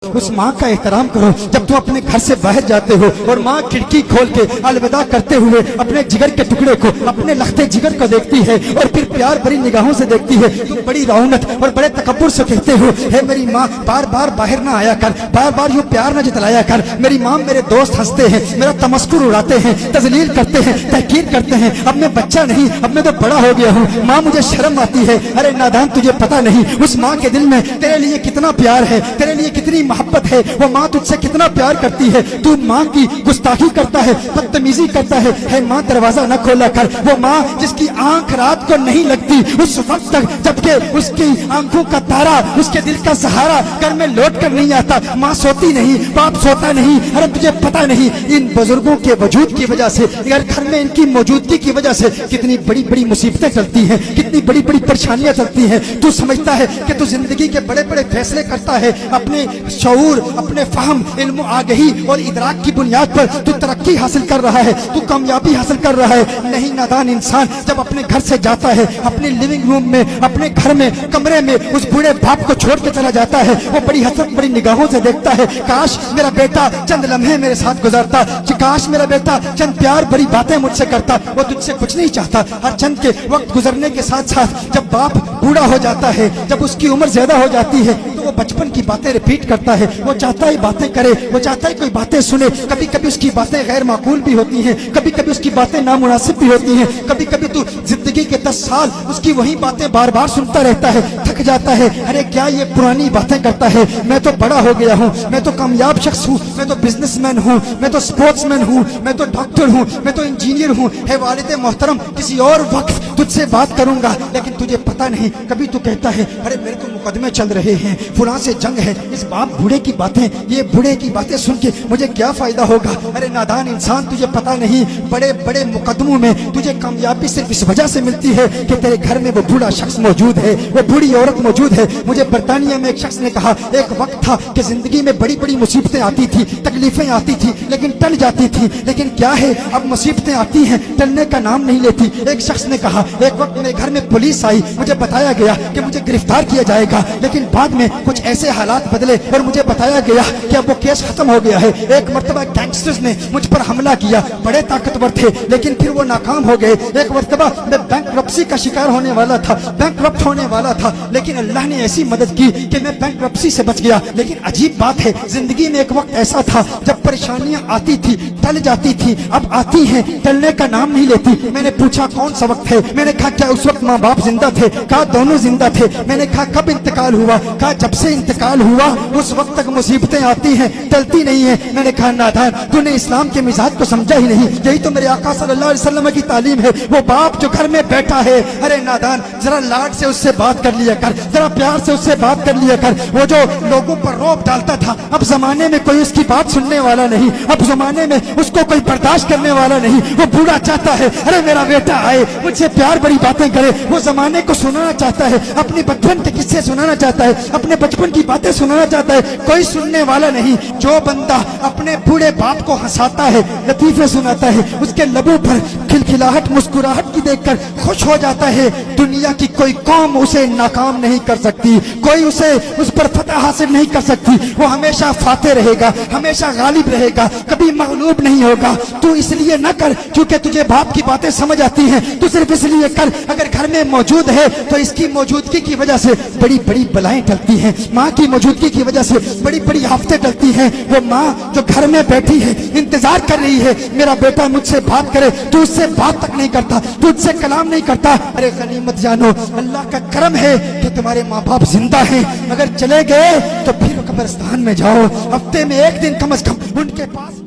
उस माँ का एहतराम करो। जब तुम अपने घर से बाहर जाते हो और माँ खिड़की खोल के अलविदा करते हुए अपने जिगर के टुकड़े को, अपने लखते जिगर को देखती है और फिर प्यार भरी निगाहों से देखती है, तुम बड़ी रौनक और बड़े तकब्बुर से कहते हो, हे मेरी माँ बार बार बाहर ना आया कर, बार बार यूँ प्यार न जतलाया कर। मेरी माँ, मेरे दोस्त हंसते हैं, मेरा तमस्कुर उड़ाते हैं, तजलील करते हैं, तहकीर करते हैं। अब मैं बच्चा नहीं, अब मैं तो बड़ा हो गया हूँ। माँ मुझे शर्म आती है। अरे नादान, तुझे पता नहीं उस माँ के दिल में तेरे लिए कितना प्यार है, तेरे लिए कितनी मोहब्बत है। वो माँ तुझसे कितना प्यार करती है, तू माँ की गुस्ताखी करता है, बदतमीजी करता है। हे माँ, दरवाजा न खोला कर। वो माँ जिसकी आंख रात को नहीं लगती उस वक्त तक जबकि उसकी आंखों का तारा, उसके दिल का सहारा घर में लौट कर नहीं आता। माँ सोती नहीं, बाप सोता नहीं। अरे तुझे पता नहीं इन बुजुर्गों के वजूद की वजह से, अगर घर में इनकी मौजूदगी की वजह से कितनी बड़ी बड़ी मुसीबतें चलती हैं, कितनी बड़ी बड़ी परेशानियां चलती हैं। तू समझता है कि तू जिंदगी के बड़े बड़े फैसले करता है अपने शऊर, अपने फहम, इल्म, आगही और इदराक की बुनियाद पर तू तरक्की हासिल कर रहा है, तू कामयाबी हासिल कर रहा है। नहीं, नादान इंसान जब अपने घर से जाता है, अपने लिविंग रूम में, अपने घर में, कमरे में उस बूढ़े बाप को छोड़ के चला जाता है, वो बड़ी हसरत बड़ी निगाहों से देखता है, काश मेरा बेटा चंद लम्हे मेरे साथ गुजारता, काश मेरा बेटा चंद प्यार भरी बातें मुझसे करता। वो तुझसे कुछ नहीं चाहता। हर चंद के वक्त गुजरने के साथ साथ जब बाप बूढ़ा हो जाता है, जब उसकी उम्र ज्यादा हो जाती है, तो वो बचपन की बातें रिपीट करता है। वो चाहता है बातें करे, वो चाहता है कोई बातें सुने। कभी कभी उसकी बातें गैर माकूल भी होती हैं, कभी कभी उसकी बातें नामुनासिब भी होती हैं। कभी कभी तू जिंदगी के 10 साल उसकी वही बातें बार बार सुनता रहता है, थक जाता है। अरे क्या ये पुरानी बातें करता है? मैं तो बड़ा हो गया हूँ, मैं तो कामयाब शख्स हूँ, मैं तो बिजनेसमैन हूँ, मैं तो स्पोर्ट्समैन हूँ, मैं तो डॉक्टर हूँ, मैं तो इंजीनियर हूँ। है वालिद मोहतरम, किसी और वक्त तुझसे बात करूंगा। लेकिन तुझे पता नहीं, कभी तू कहता है अरे मेरे तो मुकदमे चल रहे हैं, फुलां से जंग है, इस बाप बूढ़े की बातें, ये बूढ़े की बातें सुन के मुझे क्या फायदा होगा। अरे नादान इंसान, तुझे पता नहीं बड़े बड़े मुकदमों में तुझे कामयाबी सिर्फ इस वजह से मिलती है कि तेरे घर में वो बूढ़ा शख्स मौजूद है, वो बूढ़ी औरत मौजूद है। मुझे बरतानिया में एक शख्स ने कहा, एक वक्त था कि जिंदगी में बड़ी बड़ी मुसीबतें आती थी, तकलीफें आती थी, लेकिन टल जाती थी। लेकिन क्या है, अब मुसीबतें आती हैं, टलने का नाम नहीं लेती। एक शख्स ने कहा, एक वक्त मेरे घर में पुलिस आई, मुझे बताया गया कि मुझे गिरफ्तार किया जाएगा, लेकिन बाद में कुछ ऐसे हालात बदले और मुझे बताया गया कि अब वो केस खत्म हो गया है। एक मर्तबा गैंगस्टर्स ने मुझ पर हमला किया, बड़े ताकतवर थे, लेकिन फिर वो नाकाम हो गए। एक मर्तबा मैं बैंकरप्सी का शिकार होने वाला था, बैंकरप्ट होने वाला था, लेकिन अल्लाह ने ऐसी मदद की कि मैं बैंकरप्सी से बच गया। लेकिन अजीब बात है, जिंदगी में एक वक्त ऐसा था जब परेशानियां आती थी, टल जाती थी, अब आती हैं, टलने का नाम नहीं लेती। मैंने पूछा कौन सा वक्त है? मैंने कहा क्या उस वक्त माँ बाप जिंदा थे? कहा दोनों जिंदा थे। मैंने कहा कब इंतकाल हुआ? कहा जब से इंतकाल हुआ उस वक्त तक मुसीबतें आती हैं, टलती नहीं है। मैंने कहा नादान, तूने इस्लाम के मिजाज को समझा ही नहीं। यही तो मेरे आका सल्लल्लाहु अलैहि वसल्लम की तालीम है। वो बाप जो घर में बैठा है, अरे नादान जरा लाड से उससे बात कर लिया कर, जरा प्यार से उससे बात कर लिया कर। वो जो लोगों पर रौब डालता था, अब जमाने में कोई उसकी बात सुनने वाला नहीं, अब जमाने में उसको कोई बर्दाश्त करने वाला नहीं। वो बूढ़ा चाहता है अरे मेरा बेटा आए, मुझसे प्यार बड़ी बातें करे। वो जमाने को सुनाना चाहता है, अपनी बचपन के किस्से सुनाना चाहता है, अपने बचपन की बातें सुनाना चाहता है, कोई सुनने वाला नहीं। जो बंदा अपने बूढ़े बाप को हंसाता है, लतीफे सुनाता है, उसके लबों पर खिलखिलाहट, मुस्कुराहट की देखकर खुश हो जाता है, दुनिया की कोई कौम उसे नाकाम नहीं कर सकती, कोई उसे उस पर फतह हासिल नहीं कर सकती। वो हमेशा फाते रहेगा, हमेशा गालिब रहेगा, कभी मगलूब नहीं होगा। तू इसलिए न कर क्योंकि तुझे बाप की बातें समझ आती हैं, तू सिर्फ इसलिए कर अगर घर में मौजूद है तो इसकी मौजूदगी की वजह से बड़ी बड़ी बलाएं टलती हैं, माँ की मौजूदगी की वजह से बड़ी बड़ी आफतें टलती हैं। वो माँ जो घर में बैठी है, इंतजार कर रही है मेरा बेटा मुझसे बात करे, तू उससे बात तक नहीं करता, तू उससे कलाम नहीं करता। अरे गनीमत जानो, अल्लाह का करम है कि तुम्हारे माँ बाप जिंदा हैं। अगर चले गए तो फिर कब्रिस्तान में जाओ, हफ्ते में एक दिन कम से कम उनके पास